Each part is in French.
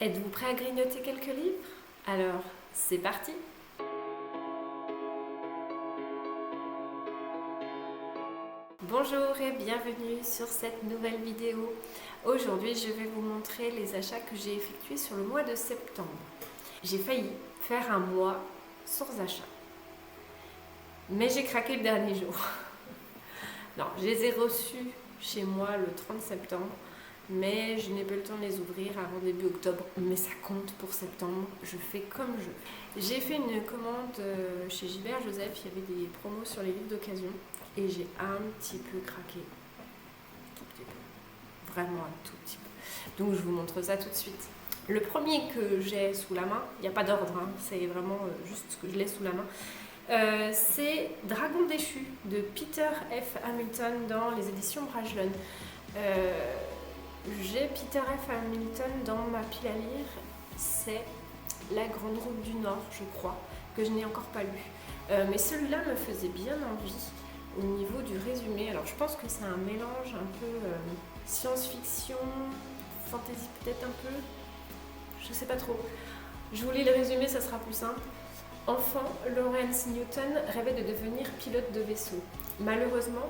Êtes-vous prêt à grignoter quelques livres? Alors, c'est parti! Bonjour et bienvenue sur cette nouvelle vidéo. Aujourd'hui, je vais vous montrer les achats que j'ai effectués sur le mois de septembre. J'ai failli faire un mois sans achat. Mais j'ai craqué le dernier jour. Non, je les ai reçus chez moi le 30 septembre. Mais je n'ai pas eu le temps de les ouvrir avant début octobre. Mais ça compte pour septembre, je fais comme je veux. J'ai fait une commande chez Gilbert Joseph, il y avait des promos sur les livres d'occasion. Et j'ai un petit peu craqué. Tout petit peu. Vraiment un tout petit peu. Donc je vous montre ça tout de suite. Le premier que j'ai sous la main, il n'y a pas d'ordre, hein, c'est vraiment juste ce que je l'ai sous la main. C'est Dragon déchu de Peter F. Hamilton dans les éditions Brajlon. J'ai Peter F. Hamilton dans ma pile à lire, c'est La Grande Route du Nord, je crois, que je n'ai encore pas lu. Mais celui-là me faisait bien envie au niveau du résumé. Alors je pense que c'est un mélange un peu science-fiction, fantasy peut-être un peu, je sais pas trop. Je vous lis le résumé, ça sera plus simple. Enfant, Lawrence Newton rêvait de devenir pilote de vaisseau. Malheureusement,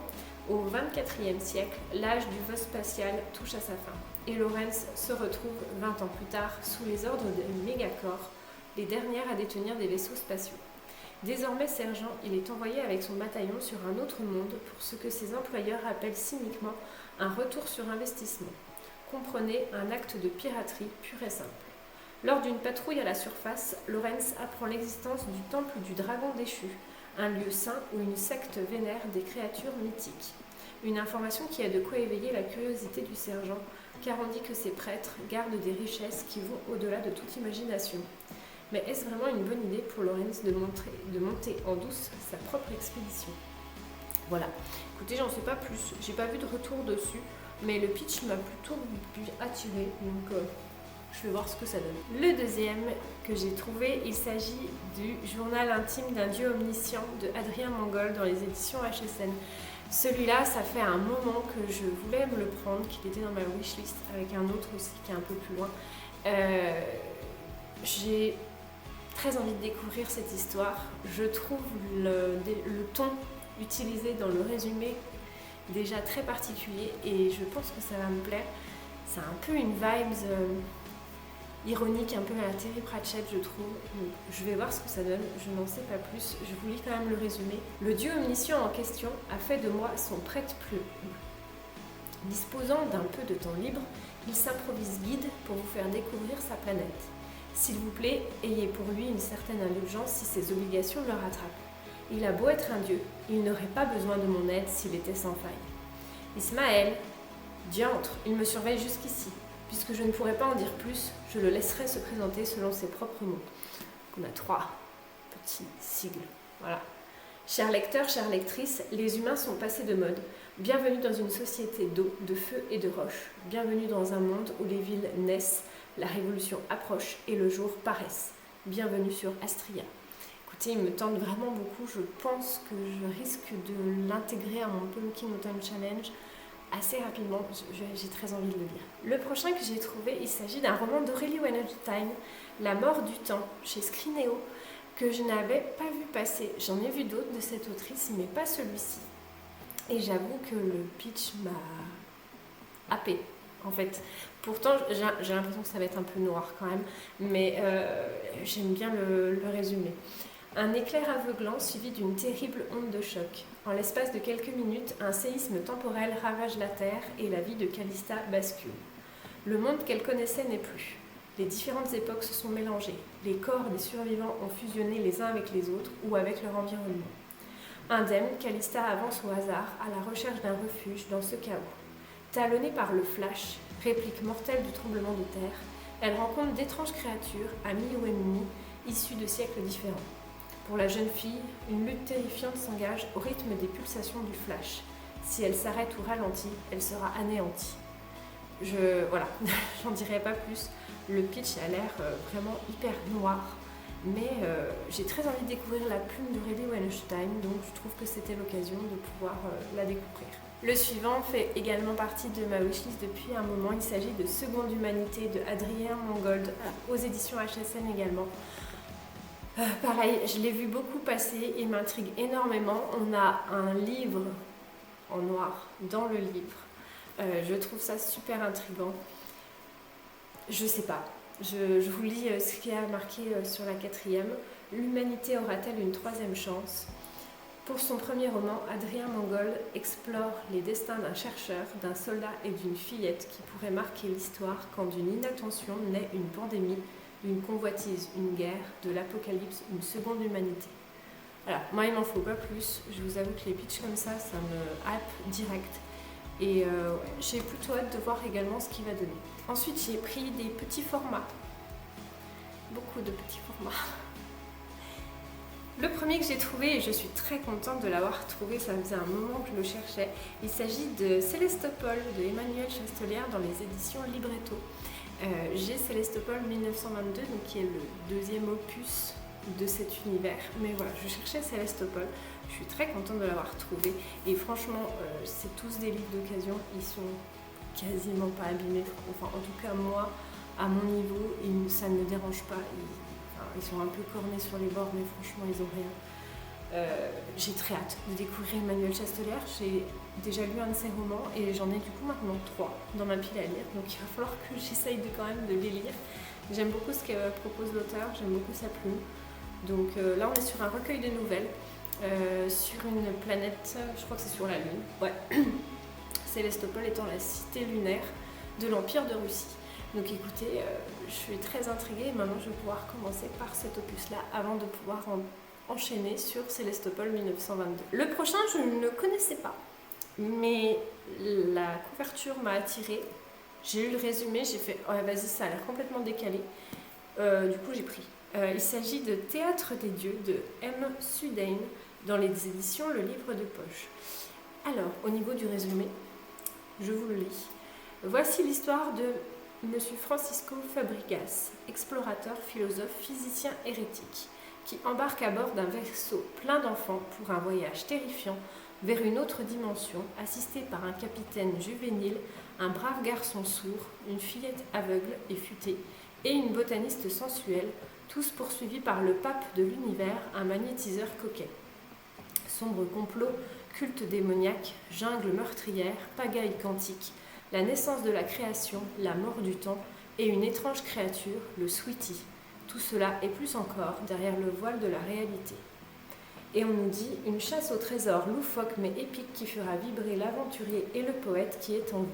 au XXIe siècle, l'âge du vol spatial touche à sa fin et Lawrence se retrouve 20 ans plus tard sous les ordres des mégacorps, les dernières à détenir des vaisseaux spatiaux. Désormais sergent, il est envoyé avec son bataillon sur un autre monde pour ce que ses employeurs appellent cyniquement un retour sur investissement. Comprenez un acte de piraterie pur et simple. Lors d'une patrouille à la surface, Lawrence apprend l'existence du temple du dragon déchu, un lieu saint où une secte vénère des créatures mythiques. Une information qui a de quoi éveiller la curiosité du sergent, car on dit que ces prêtres gardent des richesses qui vont au-delà de toute imagination. Mais est-ce vraiment une bonne idée pour Lawrence de monter en douce sa propre expédition? Voilà. Écoutez, j'en sais pas plus. J'ai pas vu de retour dessus, mais le pitch m'a plutôt attiré, donc je vais voir ce que ça donne. Le deuxième que j'ai trouvé, il s'agit du Journal intime d'un dieu omniscient de Adrien Mangol dans les éditions HSN. Celui-là, ça fait un moment que je voulais me le prendre, qu'il était dans ma wishlist avec un autre aussi qui est un peu plus loin. J'ai très envie de découvrir cette histoire. Je trouve le ton utilisé dans le résumé déjà très particulier et je pense que ça va me plaire. C'est un peu une vibes ironique, un peu à la Terry Pratchett, je trouve. Donc, je vais voir ce que ça donne, je n'en sais pas plus. Je vous lis quand même le résumé. Le dieu omniscient en question a fait de moi son prête-plume. Disposant d'un peu de temps libre, il s'improvise guide pour vous faire découvrir sa planète. S'il vous plaît, ayez pour lui une certaine indulgence si ses obligations le rattrapent. Il a beau être un dieu, il n'aurait pas besoin de mon aide s'il était sans faille. Ismaël, diantre, il me surveille jusqu'ici. Puisque je ne pourrais pas en dire plus, je le laisserai se présenter selon ses propres mots. On a 3 petits sigles. Voilà. Chers lecteurs, chères lectrices, les humains sont passés de mode. Bienvenue dans une société d'eau, de feu et de roche. Bienvenue dans un monde où les villes naissent, la révolution approche et le jour paraisse. Bienvenue sur Astria. Écoutez, il me tente vraiment beaucoup. Je pense que je risque de l'intégrer à mon Pumpkin Autumn Challenge assez rapidement, j'ai très envie de le lire. Le prochain que j'ai trouvé, il s'agit d'un roman d'Aurélie Weinstein, La mort du temps, chez Scrinéo, que je n'avais pas vu passer. J'en ai vu d'autres de cette autrice, mais pas celui-ci. Et j'avoue que le pitch m'a happée, en fait. Pourtant, j'ai l'impression que ça va être un peu noir quand même, mais j'aime bien le résumé. Un éclair aveuglant suivi d'une terrible onde de choc. En l'espace de quelques minutes, un séisme temporel ravage la Terre et la vie de Calista bascule. Le monde qu'elle connaissait n'est plus. Les différentes époques se sont mélangées. Les corps des survivants ont fusionné les uns avec les autres ou avec leur environnement. Indemne, Calista avance au hasard à la recherche d'un refuge dans ce chaos. Talonnée par le flash, réplique mortelle du tremblement de terre, elle rencontre d'étranges créatures, amies ou ennemies, issues de siècles différents. Pour la jeune fille, une lutte terrifiante s'engage au rythme des pulsations du flash. Si elle s'arrête ou ralentit, elle sera anéantie. Voilà, j'en dirai pas plus. Le pitch a l'air vraiment hyper noir, mais j'ai très envie de découvrir la plume d'Aurélie Weinstein, donc je trouve que c'était l'occasion de pouvoir la découvrir. Le suivant fait également partie de ma wishlist depuis un moment. Il s'agit de Seconde Humanité de Adrien Mangold, aux éditions HSM également. Pareil, je l'ai vu beaucoup passer, il m'intrigue énormément. On a un livre en noir dans le livre. Je trouve ça super intriguant. Je sais pas, je vous lis ce qui a marqué sur la 4e. L'humanité aura-t-elle une 3e chance ? Pour son premier roman, Adrien Mangold explore les destins d'un chercheur, d'un soldat et d'une fillette qui pourrait marquer l'histoire quand d'une inattention naît une pandémie, une convoitise, une guerre, de l'apocalypse, une seconde humanité. Voilà, moi il m'en faut pas plus, je vous avoue que les pitchs comme ça me hype direct. Et j'ai plutôt hâte de voir également ce qu'il va donner. Ensuite j'ai pris des petits formats, beaucoup de petits formats. Le premier que j'ai trouvé, et je suis très contente de l'avoir trouvé, ça faisait un moment que je le cherchais, il s'agit de Célestopol de Emmanuel Chastelière dans les éditions Libretto. J'ai Célestopol 1922, donc qui est le 2e opus de cet univers. Mais voilà, je cherchais Célestopol, je suis très contente de l'avoir trouvé. Et franchement, c'est tous des livres d'occasion, ils sont quasiment pas abîmés. Enfin, en tout cas, moi, à mon niveau, ça ne me dérange pas. Ils sont un peu cornés sur les bords, mais franchement, ils ont rien. J'ai très hâte de découvrir Emmanuel Chastelière. J'ai déjà lu un de ses romans et j'en ai du coup maintenant 3 dans ma pile à lire. Donc il va falloir que j'essaye quand même de les lire. J'aime beaucoup ce que propose l'auteur, j'aime beaucoup sa plume. Donc là, on est sur un recueil de nouvelles, sur une planète, je crois que c'est sur la Lune. Ouais. Célestopol étant la cité lunaire de l'Empire de Russie. Donc écoutez, je suis très intriguée et maintenant je vais pouvoir commencer par cet opus-là avant de pouvoir enchaîner sur Célestopol 1922. Le prochain, je ne le connaissais pas, mais la couverture m'a attirée. J'ai lu le résumé, j'ai fait « ouais vas-y, ça a l'air complètement décalé ». Du coup j'ai pris. Il s'agit de Théâtre des dieux de M. Sudain dans les éditions Le Livre de Poche. Alors, au niveau du résumé, je vous le lis. Voici l'histoire de Monsieur Francisco Fabregas, explorateur, philosophe, physicien hérétique, qui embarque à bord d'un vaisseau plein d'enfants pour un voyage terrifiant vers une autre dimension, assisté par un capitaine juvénile, un brave garçon sourd, une fillette aveugle et futée, et une botaniste sensuelle, tous poursuivis par le pape de l'univers, un magnétiseur coquet. Sombre complot, culte démoniaque, jungle meurtrière, pagaille quantique, la naissance de la création, la mort du temps et une étrange créature, le Sweetie. Tout cela et plus encore derrière le voile de la réalité. Et on nous dit une chasse au trésor loufoque mais épique qui fera vibrer l'aventurier et le poète qui est en vous.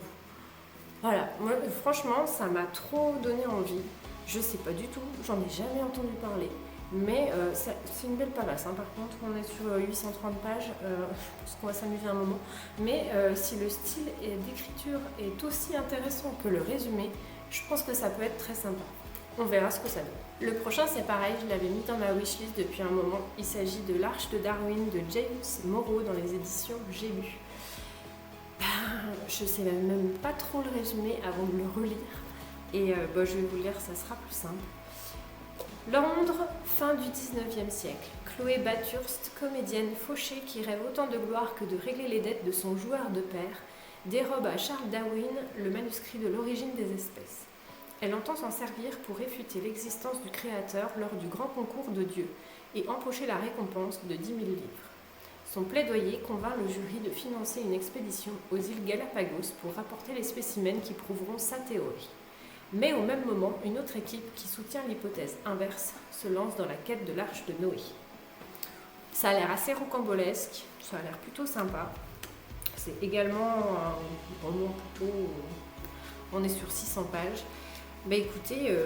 Voilà, moi franchement ça m'a trop donné envie. Je sais pas du tout, j'en ai jamais entendu parler. Mais c'est une belle palace, hein. Par contre on est sur 830 pages, parce qu'on va s'amuser un moment. Mais si le style d'écriture est aussi intéressant que le résumé, je pense que ça peut être très sympa. On verra ce que ça donne. Le prochain c'est pareil, je l'avais mis dans ma wishlist depuis un moment. Il s'agit de L'Arche de Darwin de James Moreau dans les éditions J'ai lu. Je sais même pas trop le résumé avant de le relire. Et je vais vous le lire, ça sera plus simple. Londres, fin du 19e siècle. Chloé Bathurst, comédienne fauchée qui rêve autant de gloire que de régler les dettes de son joueur de père, dérobe à Charles Darwin le manuscrit de l'origine des espèces. Elle entend s'en servir pour réfuter l'existence du Créateur lors du grand concours de Dieu et empocher la récompense de 10 000 livres. Son plaidoyer convainc le jury de financer une expédition aux îles Galapagos pour rapporter les spécimens qui prouveront sa théorie. Mais au même moment, une autre équipe qui soutient l'hypothèse inverse se lance dans la quête de l'arche de Noé. Ça a l'air assez rocambolesque, ça a l'air plutôt sympa. C'est également un roman plutôt... On est sur 600 pages. Bah écoutez,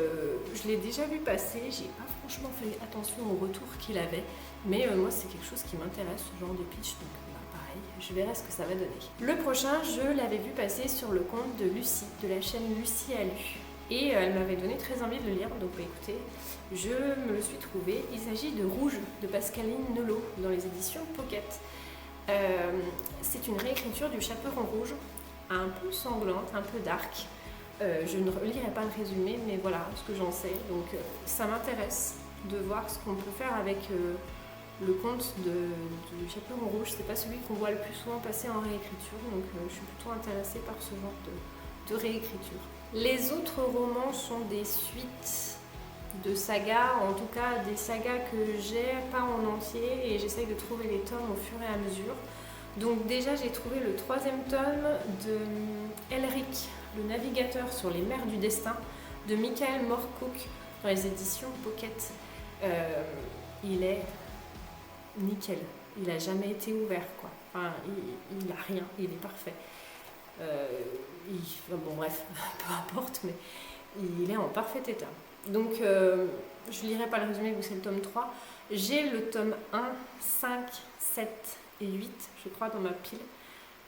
je l'ai déjà vu passer, j'ai pas franchement fait attention au retour qu'il avait, mais moi c'est quelque chose qui m'intéresse, ce genre de pitch, donc pareil, je verrai ce que ça va donner. Le prochain, je l'avais vu passer sur le compte de Lucie, de la chaîne Lucie a lu. Et elle m'avait donné très envie de le lire, donc écoutez, je me le suis trouvé. Il s'agit de Rouge, de Pascaline Nelot, dans les éditions Pocket. C'est une réécriture du Chaperon Rouge, un peu sanglante, un peu dark. Je ne relirai pas le résumé, mais voilà ce que j'en sais. Donc ça m'intéresse de voir ce qu'on peut faire avec le conte du Chaperon Rouge, c'est pas celui qu'on voit le plus souvent passer en réécriture, donc je suis plutôt intéressée par ce genre de réécriture. Les autres romans sont des suites de sagas, en tout cas des sagas que j'ai pas en entier, et j'essaye de trouver les tomes au fur et à mesure. Donc déjà j'ai trouvé le 3e tome de Elric, le navigateur sur les mers du destin, de Michael Moorcock dans les éditions Pocket. Il est nickel, il a jamais été ouvert quoi. Enfin, il a rien, il est parfait. Bon bref, peu importe, mais il est en parfait état. Donc je lirai pas le résumé vu que c'est le tome 3. J'ai le tome 1, 5, 7 et 8, je crois, dans ma pile.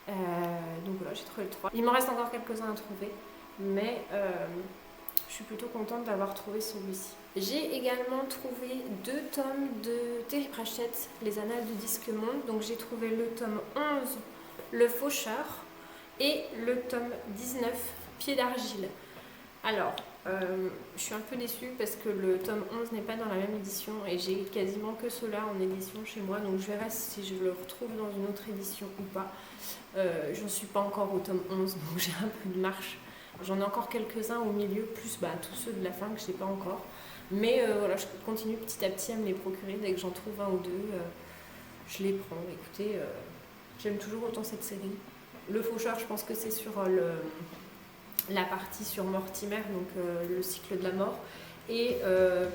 Donc voilà, j'ai trouvé le 3. Il m'en reste encore quelques-uns à trouver, mais je suis plutôt contente d'avoir trouvé celui-ci. J'ai également trouvé 2 tomes de Terry Pratchett, Les Annales du Disque Monde. Donc j'ai trouvé le tome 11, Le Faucheur, et le tome 19, Pied d'argile. Alors, je suis un peu déçue parce que le tome 11 n'est pas dans la même édition et j'ai quasiment que cela en édition chez moi, donc je verrai si je le retrouve dans une autre édition ou pas. J'en suis pas encore au tome 11, donc j'ai un peu de marche. J'en ai encore quelques-uns au milieu, plus tous ceux de la fin que je n'ai pas encore. Mais voilà, je continue petit à petit à me les procurer. Dès que j'en trouve un ou deux, je les prends. Écoutez, j'aime toujours autant cette série. Le Faucheur, je pense que c'est sur la partie sur Mortimer, donc le cycle de la mort. Et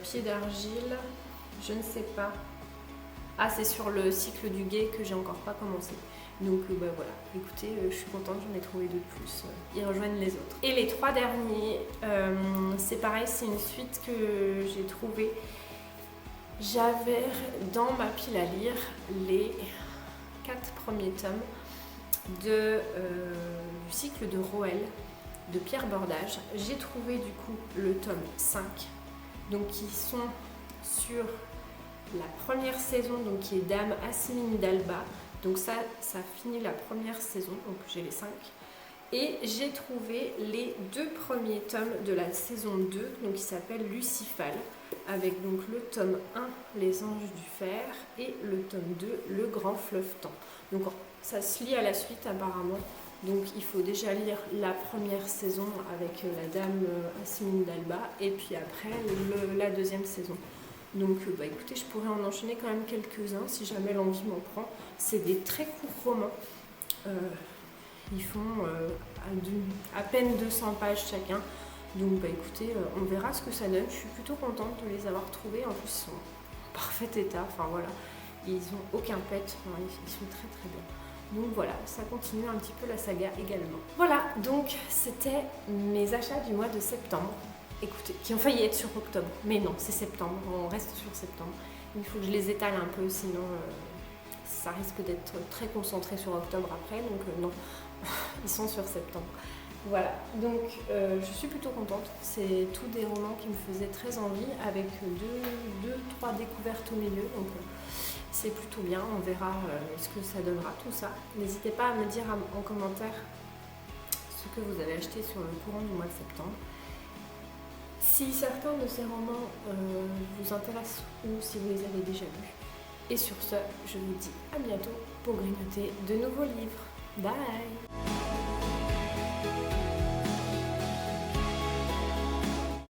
Pied d'argile, je ne sais pas. Ah, c'est sur le cycle du guet que j'ai encore pas commencé. Donc voilà, écoutez, je suis contente, j'en ai trouvé 2 de plus. Ils rejoignent les autres. Et les 3 derniers, c'est pareil, c'est une suite que j'ai trouvée. J'avais dans ma pile à lire les 4 premiers tomes du cycle de Roel, de Pierre Bordage. J'ai trouvé du coup le tome 5, donc qui sont sur la première saison, donc qui est Dame Asseline d'Alba. Donc ça finit la première saison, donc j'ai les 5. Et j'ai trouvé les 2 premiers tomes de la saison 2, donc qui s'appelle Lucifale, avec donc le tome 1, Les Anges du Fer, et le tome 2, Le Grand Fleuve Temps. Donc ça se lie à la suite apparemment. Donc il faut déjà lire la première saison avec la Dame Asseline d'Alba, et puis après la 2e saison. Donc écoutez, je pourrais en enchaîner quand même quelques-uns si jamais l'envie m'en prend. C'est des très courts romans. Ils font à peine 200 pages chacun. Donc écoutez, on verra ce que ça donne. Je suis plutôt contente de les avoir trouvés. En plus, ils sont en parfait état. Enfin voilà, ils n'ont aucun pet. Enfin, ils sont très très bien. Donc voilà, ça continue un petit peu la saga également. Voilà, donc c'était mes achats du mois de septembre. Écoutez, qui ont failli être sur octobre, mais non, c'est septembre, on reste sur septembre. Il faut que je les étale un peu, sinon ça risque d'être très concentré sur octobre après, donc non, ils sont sur septembre. Voilà, donc je suis plutôt contente, c'est tous des romans qui me faisaient très envie, avec 2-3 découvertes au milieu, donc c'est plutôt bien, on verra ce que ça donnera tout ça. N'hésitez pas à me dire en commentaire ce que vous avez acheté sur le courant du mois de septembre. Si certains de ces romans vous intéressent ou si vous les avez déjà lus. Et sur ce, je vous dis à bientôt pour grignoter de nouveaux livres. Bye!